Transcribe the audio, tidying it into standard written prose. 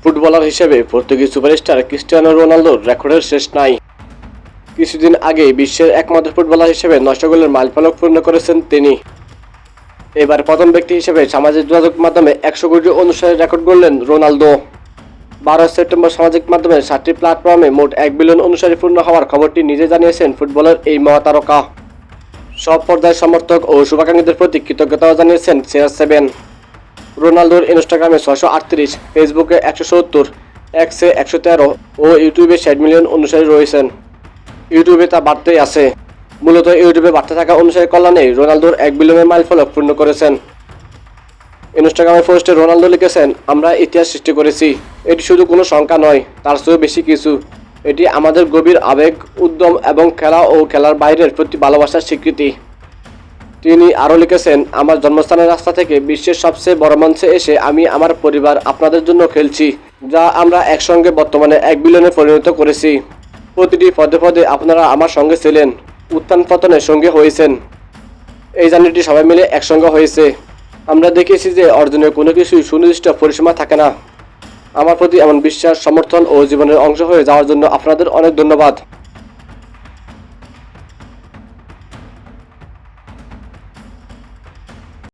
Footballer হিসেবে Portuguese superstar Cristiano রোনালদোর রেকর্ডের শেষ নাই। কিছুদিন আগে বিশ্বের একমাত্র ফুটবলার হিসেবে 900 গোলের মাইলফলক পূর্ণ করেছেন তিনি। এবার প্রথম ব্যক্তি হিসেবে সামাজিক যোগাযোগ মাধ্যমে 100 কোটি অনুসারীর রেকর্ড গড়লেন রোনালদো। 12 সেপ্টেম্বর সামাজিক মাধ্যমে 7টি প্ল্যাটফর্মে মোট 1 বিলিয়ন অনুসারী পূর্ণ হওয়ার খবরটি নিজে জানিয়েছেন ফুটবলের এই মহাতারকা। সব পর্যায়ের সমর্থক ও শুভাকাঙ্ক্ষীদের প্রতি কৃতজ্ঞতাও জানিয়েছেন CR7। রোনালদোর ইনস্টাগ্রামে 638, ফেসবুকে 170, এক্সে 113 ও ইউটিউবে 60 মিলিয়ন অনুসারী রয়েছেন। ইউটিউবে তা বাড়তেই আছে। মূলত ইউটিউবে বাড়তে থাকা অনুসারী কল্যাণেই রোনালদোর 1 বিলিয়নের মাইলফলক পূর্ণ করেছেন। ইনস্টাগ্রামে পোস্টে রোনালদো লিখেছেন, আমরা ইতিহাস সৃষ্টি করেছি। এটি শুধু কোনো সংখ্যা নয়, তার চেয়েও বেশি কিছু। এটি আমাদের গভীর আবেগ, উদ্যম এবং খেলা ও খেলার বাইরের প্রতি ভালোবাসার স্বীকৃতি। তিনি আরও লিখেছেন, আমার জন্মস্থানের রাস্তা থেকে বিশ্বের সবচেয়ে বড় মঞ্চে এসে আমি আমার পরিবার আপনাদের জন্য খেলছি, যা আমরা একসঙ্গে বর্তমানে 1 বিলিয়নে পরিণত করেছি। প্রতিটি পদে পদে আপনারা আমার সঙ্গে ছিলেন, উত্থান পতনের সঙ্গে হয়েছেন। এই জার্নিটি সবাই মিলে একসঙ্গে হয়েছে। আমরা দেখেছি যে অর্জনের কোনো কিছুই সুনির্দিষ্ট পরিসীমা থাকে না। আমার প্রতি এমন বিশ্বাস, সমর্থন ও জীবনের অংশ হয়ে যাওয়ার জন্য আপনাদের অনেক ধন্যবাদ।